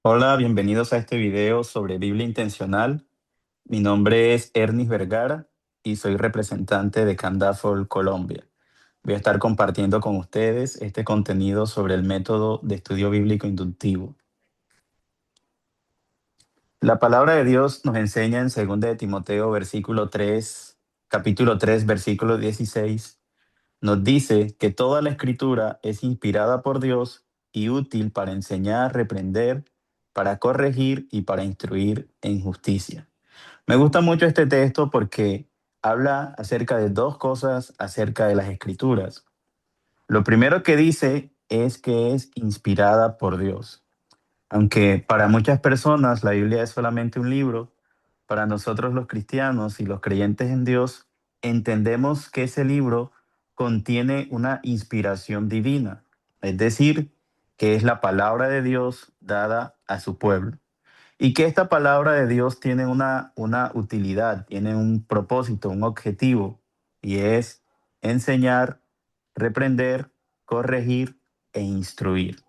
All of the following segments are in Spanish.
Hola, bienvenidos a este video sobre Biblia Intencional. Mi nombre es Ernis Vergara y soy representante de Candafor Colombia. Voy a estar compartiendo con ustedes este contenido sobre el método de estudio bíblico inductivo. La palabra de Dios nos enseña en 2 de Timoteo, capítulo 3, versículo 16, nos dice que toda la escritura es inspirada por Dios y útil para enseñar, reprender, para corregir y para instruir en justicia. Me gusta mucho este texto porque habla acerca de dos cosas acerca de las escrituras. Lo primero que dice es que es inspirada por Dios. Aunque para muchas personas la Biblia es solamente un libro, para nosotros los cristianos y los creyentes en Dios, entendemos que ese libro contiene una inspiración divina, es decir, que es la palabra de Dios dada a su pueblo. Y que esta palabra de Dios tiene una utilidad, tiene un propósito, un objetivo, y es enseñar, reprender, corregir e instruir.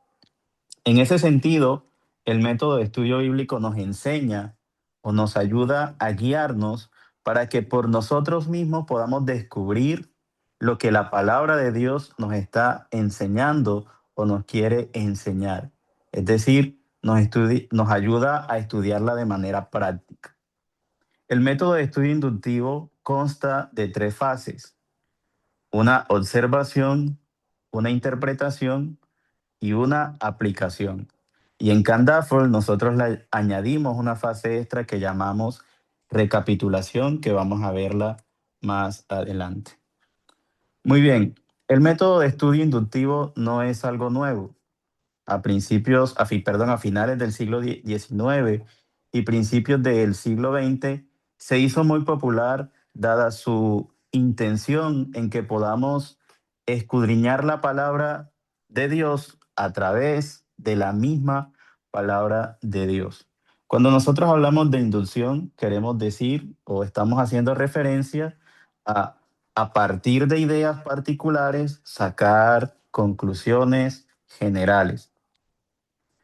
En ese sentido, el método de estudio bíblico nos enseña o nos ayuda a guiarnos para que por nosotros mismos podamos descubrir lo que la palabra de Dios nos está enseñando o nos quiere enseñar. Es decir, nos ayuda a estudiarla de manera práctica. El método de estudio inductivo consta de tres fases: una observación, una interpretación y una aplicación. Y en Candafor nosotros le añadimos una fase extra que llamamos recapitulación, que vamos a verla más adelante. Muy bien, el método de estudio inductivo no es algo nuevo. A finales del siglo XIX y principios del siglo XX, se hizo muy popular dada su intención en que podamos escudriñar la palabra de Dios a través de la misma palabra de Dios. Cuando nosotros hablamos de inducción, queremos decir o estamos haciendo referencia a partir de ideas particulares, sacar conclusiones generales.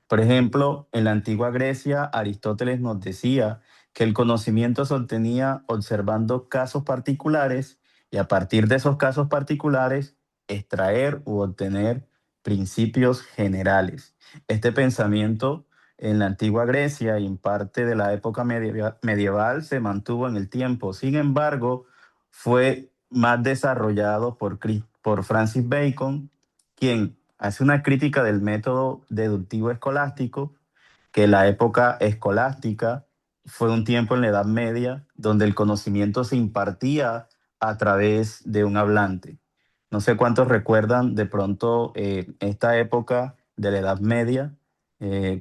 Por ejemplo, en la antigua Grecia, Aristóteles nos decía que el conocimiento se obtenía observando casos particulares y a partir de esos casos particulares extraer u obtener principios generales. Este pensamiento en la antigua Grecia y en parte de la época medieval se mantuvo en el tiempo. Sin embargo, fue más desarrollado por Francis Bacon, quien hace una crítica del método deductivo escolástico, que la época escolástica fue un tiempo en la Edad Media donde el conocimiento se impartía a través de un hablante. No sé cuántos recuerdan de pronto esta época de la Edad Media,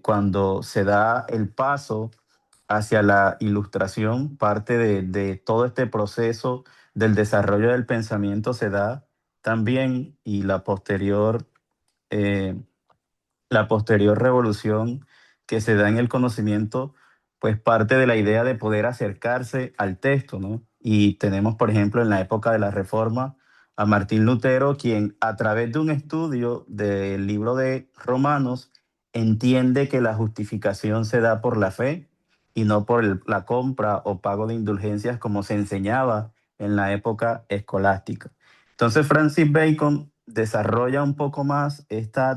cuando se da el paso hacia la ilustración, parte de todo este proceso del desarrollo del pensamiento se da también, y eh, la posterior revolución que se da en el conocimiento, pues parte de la idea de poder acercarse al texto, ¿no? Y tenemos, por ejemplo, en la época de la Reforma, a Martín Lutero, quien a través de un estudio del libro de Romanos entiende que la justificación se da por la fe y no por la compra o pago de indulgencias como se enseñaba en la época escolástica. Entonces Francis Bacon desarrolla un poco más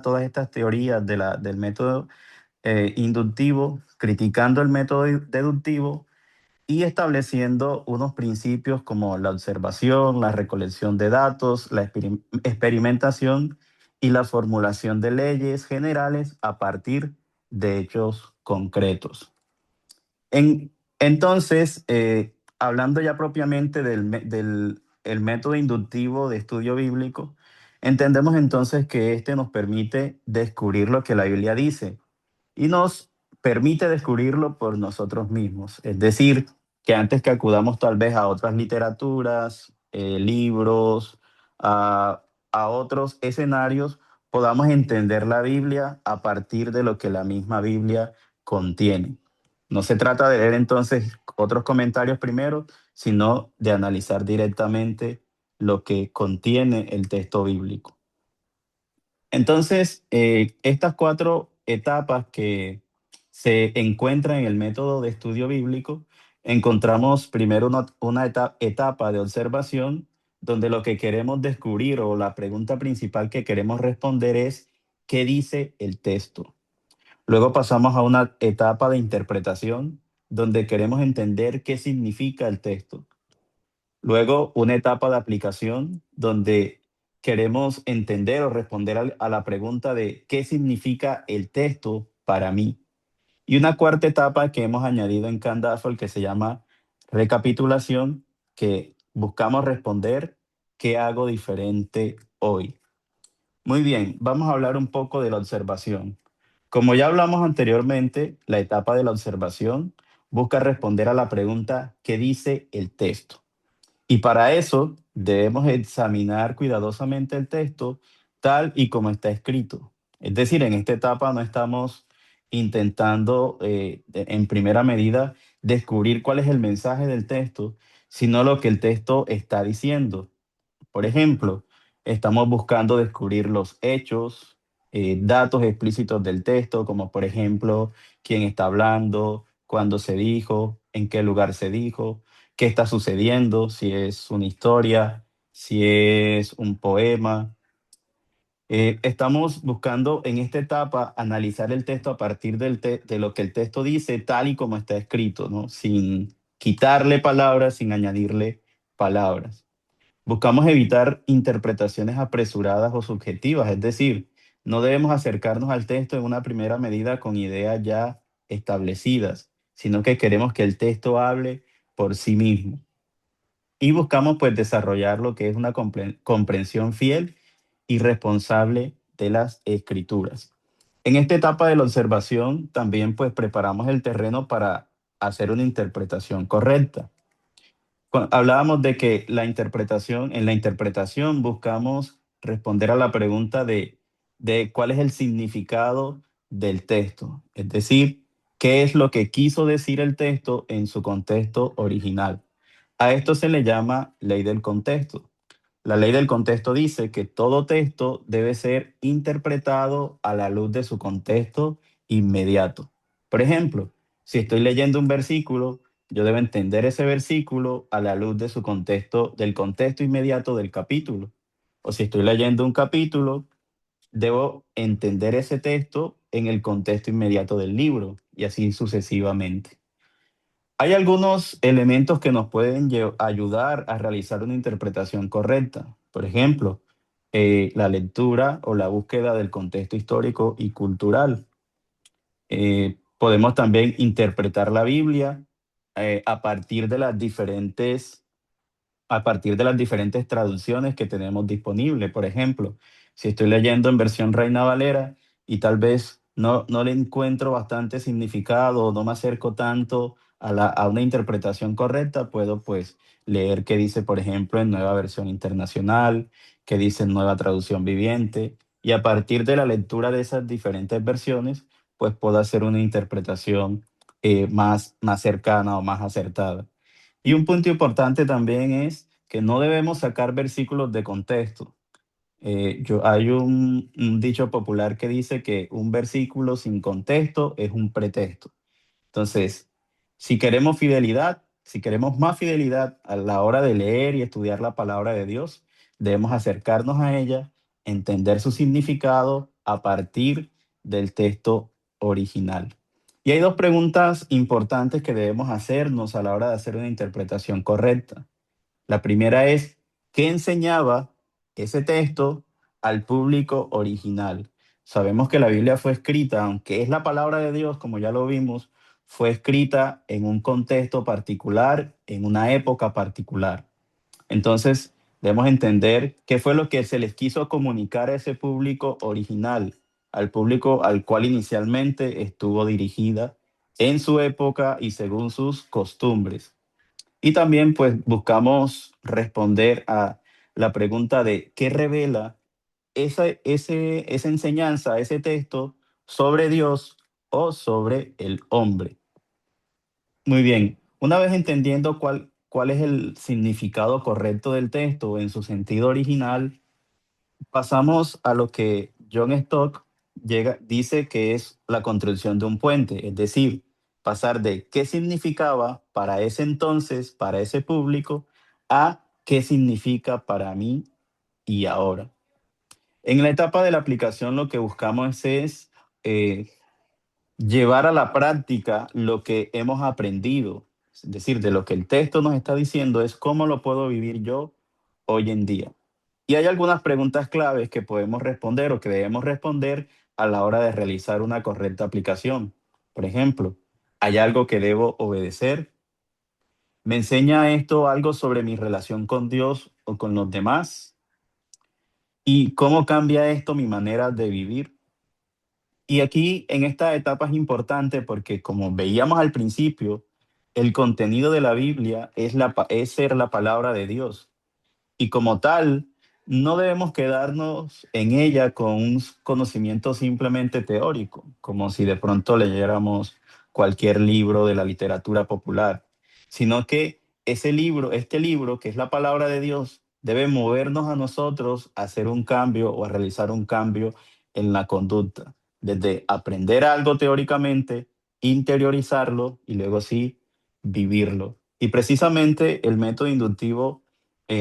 todas estas teorías del método inductivo, criticando el método deductivo y estableciendo unos principios como la observación, la recolección de datos, la experimentación y la formulación de leyes generales a partir de hechos concretos. Entonces, hablando ya propiamente del el método inductivo de estudio bíblico, entendemos entonces que este nos permite descubrir lo que la Biblia dice y nos permite descubrirlo por nosotros mismos. Es decir, que antes que acudamos tal vez a otras literaturas, libros, a otros escenarios, podamos entender la Biblia a partir de lo que la misma Biblia contiene. No se trata de leer entonces otros comentarios primero, sino de analizar directamente lo que contiene el texto bíblico. Entonces, estas cuatro etapas se encuentra en el método de estudio bíblico, encontramos primero una etapa de observación donde lo que queremos descubrir o la pregunta principal que queremos responder es ¿qué dice el texto? Luego pasamos a una etapa de interpretación donde queremos entender qué significa el texto. Luego una etapa de aplicación donde queremos entender o responder a la pregunta de qué significa el texto para mí. Y una cuarta etapa que hemos añadido en Candaffel que se llama recapitulación, que buscamos responder qué hago diferente hoy. Muy bien, vamos a hablar un poco de la observación. Como ya hablamos anteriormente, la etapa de la observación busca responder a la pregunta ¿qué dice el texto? Y para eso debemos examinar cuidadosamente el texto tal y como está escrito. Es decir, en esta etapa no estamos intentando en primera medida descubrir cuál es el mensaje del texto, sino lo que el texto está diciendo. Por ejemplo, estamos buscando descubrir los hechos, datos explícitos del texto, como por ejemplo quién está hablando, cuándo se dijo, en qué lugar se dijo, qué está sucediendo, si es una historia, si es un poema. Estamos buscando en esta etapa analizar el texto a partir de lo que el texto dice, tal y como está escrito, ¿no? Sin quitarle palabras, sin añadirle palabras. Buscamos evitar interpretaciones apresuradas o subjetivas, es decir, no debemos acercarnos al texto en una primera medida con ideas ya establecidas, sino que queremos que el texto hable por sí mismo. Y buscamos pues desarrollar lo que es una comprensión fiel y responsable de las escrituras. En esta etapa de la observación también pues preparamos el terreno para hacer una interpretación correcta. Hablábamos de que en la interpretación buscamos responder a la pregunta de cuál es el significado del texto, es decir, qué es lo que quiso decir el texto en su contexto original. A esto se le llama ley del contexto. La ley del contexto dice que todo texto debe ser interpretado a la luz de su contexto inmediato. Por ejemplo, si estoy leyendo un versículo, yo debo entender ese versículo a la luz de su contexto, del contexto inmediato del capítulo. O si estoy leyendo un capítulo, debo entender ese texto en el contexto inmediato del libro y así sucesivamente. Hay algunos elementos que nos pueden ayudar a realizar una interpretación correcta. Por ejemplo, la lectura o la búsqueda del contexto histórico y cultural. Podemos también interpretar la Biblia a partir de las diferentes traducciones que tenemos disponibles. Por ejemplo, si estoy leyendo en versión Reina Valera y tal vez no le encuentro bastante significado o no me acerco tanto a una interpretación correcta, puedo pues leer qué dice, por ejemplo, en Nueva Versión Internacional, qué dice en Nueva Traducción Viviente, y a partir de la lectura de esas diferentes versiones, pues puedo hacer una interpretación más cercana o más acertada. Y un punto importante también es que no debemos sacar versículos de contexto. Hay un dicho popular que dice que un versículo sin contexto es un pretexto. Entonces, si queremos fidelidad, si queremos más fidelidad a la hora de leer y estudiar la palabra de Dios, debemos acercarnos a ella, entender su significado a partir del texto original. Y hay dos preguntas importantes que debemos hacernos a la hora de hacer una interpretación correcta. La primera es, ¿qué enseñaba ese texto al público original? Sabemos que la Biblia fue escrita, aunque es la palabra de Dios, como ya lo vimos, fue escrita en un contexto particular, en una época particular. Entonces, debemos entender qué fue lo que se les quiso comunicar a ese público original, al público al cual inicialmente estuvo dirigida en su época y según sus costumbres. Y también pues buscamos responder a la pregunta de qué revela esa enseñanza, ese texto sobre Dios o sobre el hombre. Muy bien, una vez entendiendo cuál es el significado correcto del texto en su sentido original, pasamos a lo que John Stott dice que es la construcción de un puente, es decir, pasar de qué significaba para ese entonces, para ese público, a qué significa para mí y ahora. En la etapa de la aplicación lo que buscamos es eh, llevar a la práctica lo que hemos aprendido, es decir, de lo que el texto nos está diciendo es cómo lo puedo vivir yo hoy en día. Y hay algunas preguntas claves que podemos responder o que debemos responder a la hora de realizar una correcta aplicación. Por ejemplo, ¿hay algo que debo obedecer? ¿Me enseña esto algo sobre mi relación con Dios o con los demás? ¿Y cómo cambia esto mi manera de vivir? Y aquí en esta etapa es importante porque como veíamos al principio, el contenido de la Biblia es ser la palabra de Dios. Y como tal, no debemos quedarnos en ella con un conocimiento simplemente teórico, como si de pronto leyéramos cualquier libro de la literatura popular, sino que este libro, que es la palabra de Dios, debe movernos a nosotros a hacer un cambio o a realizar un cambio en la conducta, desde aprender algo teóricamente, interiorizarlo y luego sí vivirlo. Y precisamente el método inductivo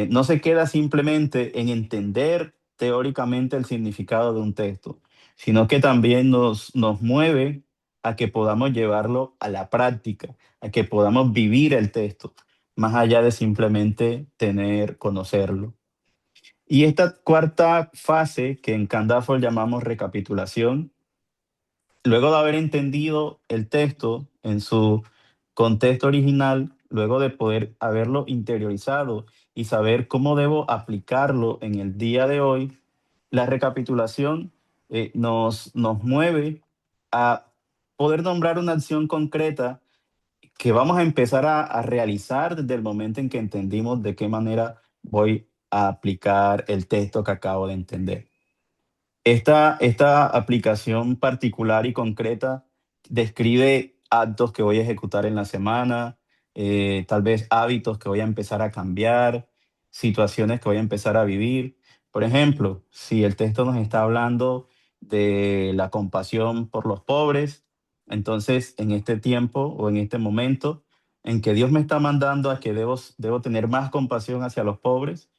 no se queda simplemente en entender teóricamente el significado de un texto, sino que también nos mueve a que podamos llevarlo a la práctica, a que podamos vivir el texto, más allá de simplemente conocerlo. Y esta cuarta fase, que en Candafor llamamos recapitulación, luego de haber entendido el texto en su contexto original, luego de poder haberlo interiorizado y saber cómo debo aplicarlo en el día de hoy, la recapitulación nos mueve a poder nombrar una acción concreta que vamos a empezar a realizar desde el momento en que entendimos de qué manera voy a aplicar el texto que acabo de entender. Esta aplicación particular y concreta describe actos que voy a ejecutar en la semana, tal vez hábitos que voy a empezar a cambiar, situaciones que voy a empezar a vivir. Por ejemplo, si el texto nos está hablando de la compasión por los pobres, entonces en este tiempo o en este momento en que Dios me está mandando a que debo tener más compasión hacia los pobres,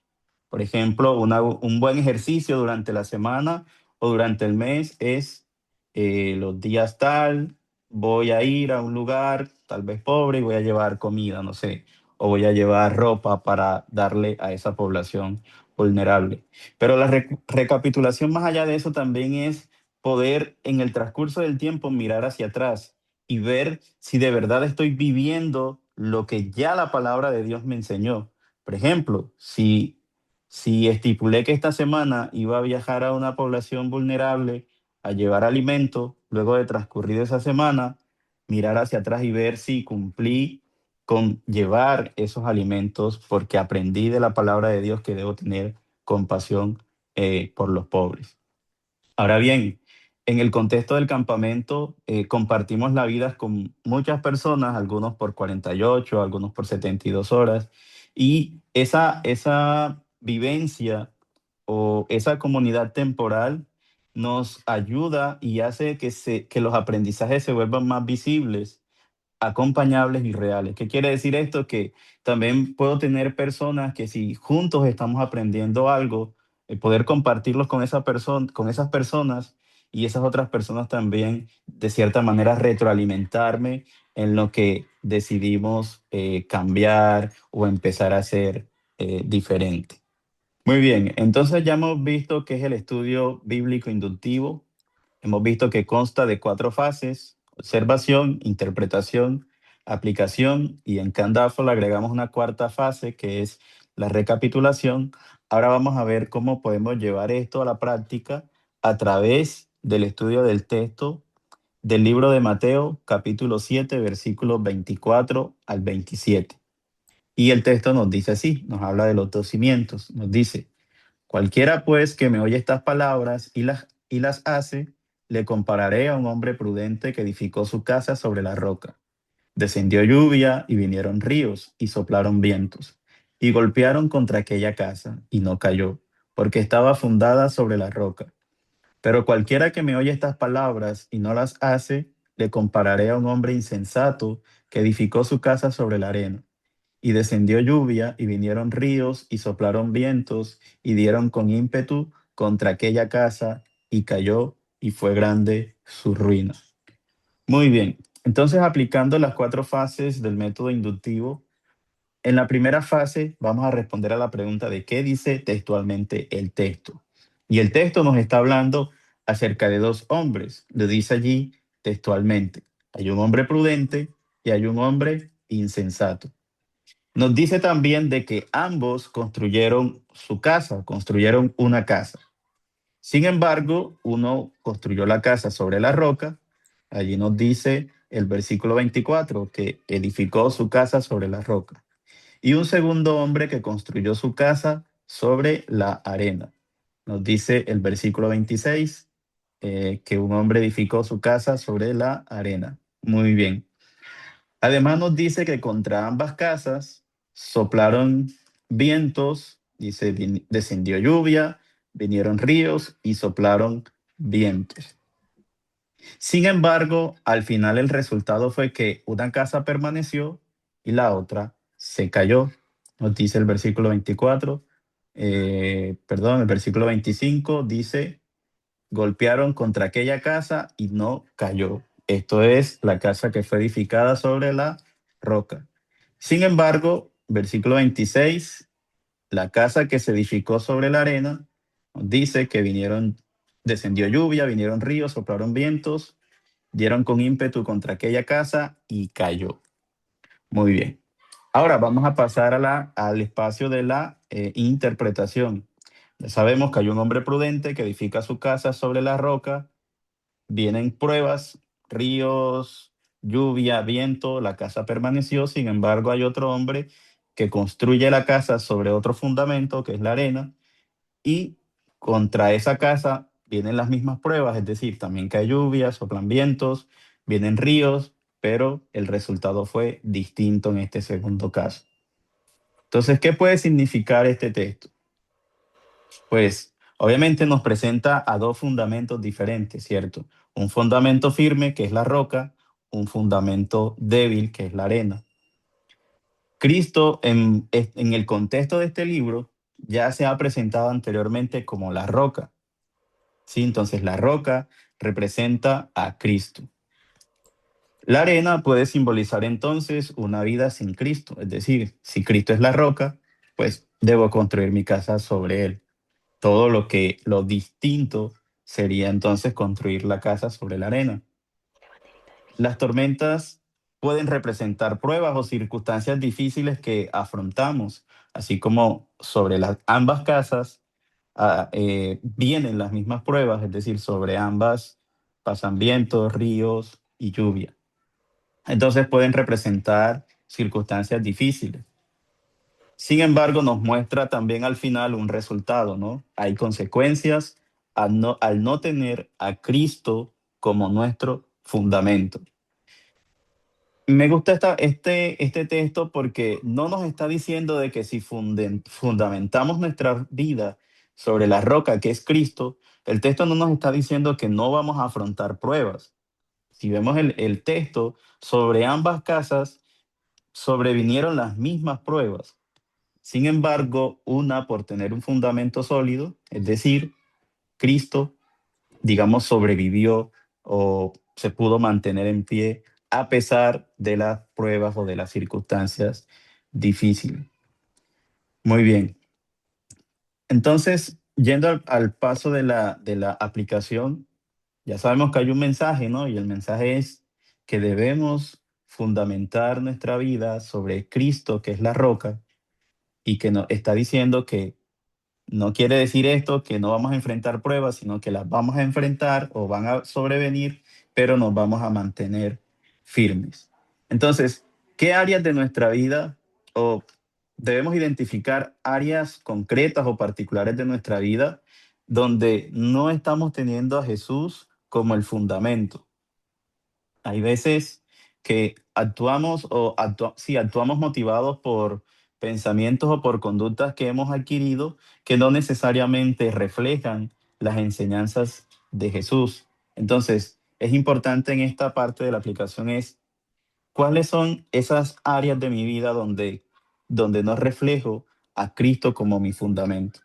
por ejemplo, un buen ejercicio durante la semana o durante el mes es los días tal, voy a ir a un lugar tal vez pobre y voy a llevar comida, no sé, o voy a llevar ropa para darle a esa población vulnerable. Pero la recapitulación más allá de eso también es poder en el transcurso del tiempo mirar hacia atrás y ver si de verdad estoy viviendo lo que ya la palabra de Dios me enseñó. Por ejemplo, si estipulé que esta semana iba a viajar a una población vulnerable a llevar alimento, luego de transcurrir esa semana, mirar hacia atrás y ver si cumplí con llevar esos alimentos porque aprendí de la palabra de Dios que debo tener compasión por los pobres. Ahora bien, en el contexto del campamento, compartimos la vida con muchas personas, algunos por 48, algunos por 72 horas, y esa vivencia o esa comunidad temporal nos ayuda y hace que los aprendizajes se vuelvan más visibles, acompañables y reales. ¿Qué quiere decir esto? Que también puedo tener personas que si juntos estamos aprendiendo algo, poder compartirlos con con esas personas y esas otras personas también, de cierta manera, retroalimentarme en lo que decidimos cambiar o empezar a hacer diferente. Muy bien, entonces ya hemos visto qué es el estudio bíblico inductivo. Hemos visto que consta de cuatro fases: observación, interpretación, aplicación, y en Candazo le agregamos una cuarta fase que es la recapitulación. Ahora vamos a ver cómo podemos llevar esto a la práctica a través del estudio del texto del libro de Mateo, capítulo 7, versículos 24 al 27. Y el texto nos dice así, nos habla de los dos cimientos, nos dice: cualquiera pues que me oye estas palabras y las hace, le compararé a un hombre prudente que edificó su casa sobre la roca. Descendió lluvia y vinieron ríos y soplaron vientos y golpearon contra aquella casa y no cayó, porque estaba fundada sobre la roca. Pero cualquiera que me oye estas palabras y no las hace, le compararé a un hombre insensato que edificó su casa sobre la arena. Y descendió lluvia, y vinieron ríos, y soplaron vientos, y dieron con ímpetu contra aquella casa, y cayó, y fue grande su ruina. Muy bien. Entonces, aplicando las cuatro fases del método inductivo, en la primera fase vamos a responder a la pregunta de qué dice textualmente el texto. Y el texto nos está hablando acerca de dos hombres. Lo dice allí textualmente. Hay un hombre prudente y hay un hombre insensato. Nos dice también de que ambos construyeron su casa, construyeron una casa. Sin embargo, uno construyó la casa sobre la roca. Allí nos dice el versículo 24 que edificó su casa sobre la roca. Y un segundo hombre que construyó su casa sobre la arena. Nos dice el versículo 26 que un hombre edificó su casa sobre la arena. Muy bien. Además nos dice que contra ambas casas soplaron vientos, dice, descendió lluvia, vinieron ríos y soplaron vientos. Sin embargo, al final el resultado fue que una casa permaneció y la otra se cayó. Nos dice el versículo 24, perdón, el versículo 25 dice, golpearon contra aquella casa y no cayó. Esto es la casa que fue edificada sobre la roca. Sin embargo, versículo 26, la casa que se edificó sobre la arena, nos dice que descendió lluvia, vinieron ríos, soplaron vientos, dieron con ímpetu contra aquella casa y cayó. Muy bien. Ahora vamos a pasar al espacio de la interpretación. Ya sabemos que hay un hombre prudente que edifica su casa sobre la roca. Vienen pruebas, ríos, lluvia, viento, la casa permaneció. Sin embargo, hay otro hombre que construye la casa sobre otro fundamento, que es la arena, y contra esa casa vienen las mismas pruebas, es decir, también cae lluvia, soplan vientos, vienen ríos, pero el resultado fue distinto en este segundo caso. Entonces, ¿qué puede significar este texto? Pues obviamente nos presenta a dos fundamentos diferentes, ¿cierto? Un fundamento firme, que es la roca, un fundamento débil, que es la arena. Cristo, en el contexto de este libro, ya se ha presentado anteriormente como la roca. ¿Sí? Entonces la roca representa a Cristo. La arena puede simbolizar entonces una vida sin Cristo, es decir, si Cristo es la roca, pues debo construir mi casa sobre él. Todo lo distinto sería entonces construir la casa sobre la arena. Las tormentas pueden representar pruebas o circunstancias difíciles que afrontamos, así como sobre ambas casas vienen las mismas pruebas, es decir, sobre ambas pasan vientos, ríos y lluvia. Entonces pueden representar circunstancias difíciles. Sin embargo, nos muestra también al final un resultado, ¿no? Hay consecuencias al no tener a Cristo como nuestro fundamento. Me gusta este texto porque no nos está diciendo de que si fundamentamos nuestra vida sobre la roca que es Cristo, el texto no nos está diciendo que no vamos a afrontar pruebas. Si vemos el texto, sobre ambas casas sobrevinieron las mismas pruebas. Sin embargo, una por tener un fundamento sólido, es decir, Cristo, digamos, sobrevivió o se pudo mantener en pie a pesar de las pruebas o de las circunstancias difíciles. Muy bien. Entonces, yendo al paso de la aplicación, ya sabemos que hay un mensaje, ¿no? Y el mensaje es que debemos fundamentar nuestra vida sobre Cristo, que es la roca, y que nos está diciendo que no quiere decir esto que no vamos a enfrentar pruebas, sino que las vamos a enfrentar o van a sobrevenir, pero nos vamos a mantener firmes. Entonces, ¿qué áreas de nuestra vida o debemos identificar áreas concretas o particulares de nuestra vida donde no estamos teniendo a Jesús como el fundamento? Hay veces que actuamos motivados por pensamientos o por conductas que hemos adquirido que no necesariamente reflejan las enseñanzas de Jesús. Entonces, es importante en esta parte de la aplicación es cuáles son esas áreas de mi vida donde no reflejo a Cristo como mi fundamento.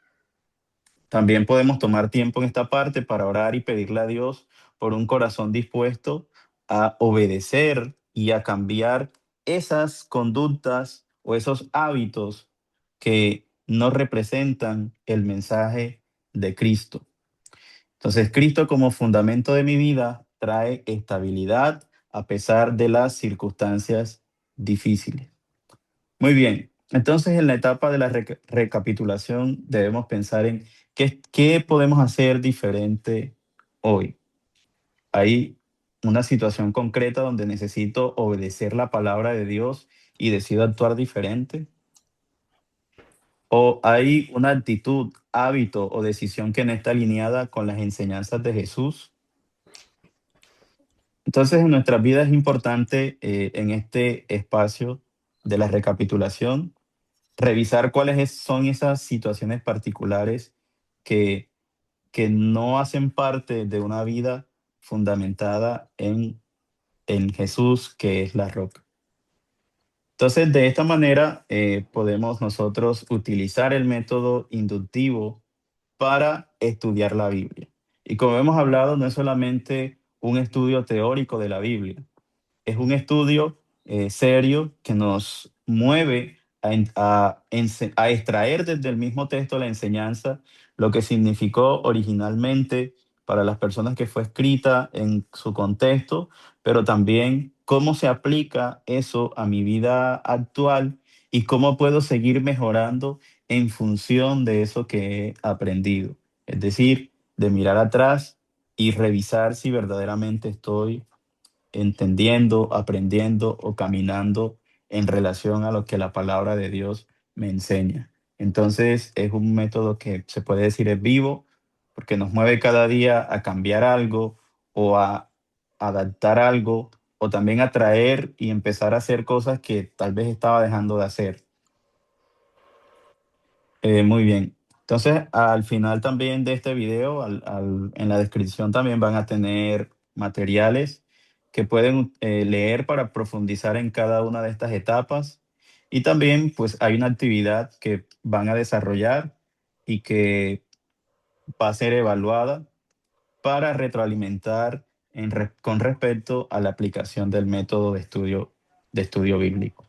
También podemos tomar tiempo en esta parte para orar y pedirle a Dios por un corazón dispuesto a obedecer y a cambiar esas conductas o esos hábitos que no representan el mensaje de Cristo. Entonces, Cristo como fundamento de mi vida trae estabilidad a pesar de las circunstancias difíciles. Muy bien. Entonces, en la etapa de la recapitulación debemos pensar en qué podemos hacer diferente hoy. Hay una situación concreta donde necesito obedecer la palabra de Dios y decido actuar diferente. O hay una actitud, hábito o decisión que no está alineada con las enseñanzas de Jesús. Entonces, en nuestras vidas es importante en este espacio de la recapitulación revisar son esas situaciones particulares que, que no hacen parte de una vida fundamentada en Jesús, que es la roca. Entonces, de esta manera podemos nosotros utilizar el método inductivo para estudiar la Biblia. Y como hemos hablado, no es solamente un estudio teórico de la Biblia, es un estudio serio que nos mueve a extraer desde el mismo texto la enseñanza, lo que significó originalmente para las personas que fue escrita en su contexto, pero también cómo se aplica eso a mi vida actual y cómo puedo seguir mejorando en función de eso que he aprendido. Es decir, de mirar atrás y revisar si verdaderamente estoy entendiendo, aprendiendo o caminando en relación a lo que la palabra de Dios me enseña. Entonces es un método que se puede decir es vivo porque nos mueve cada día a cambiar algo o a adaptar algo o también a traer y empezar a hacer cosas que tal vez estaba dejando de hacer. Muy bien. Entonces, al final también de este video, en la descripción también van a tener materiales que pueden leer para profundizar en cada una de estas etapas. Y también, pues, hay una actividad que van a desarrollar y que va a ser evaluada para retroalimentar con respecto a la aplicación del método de estudio bíblico.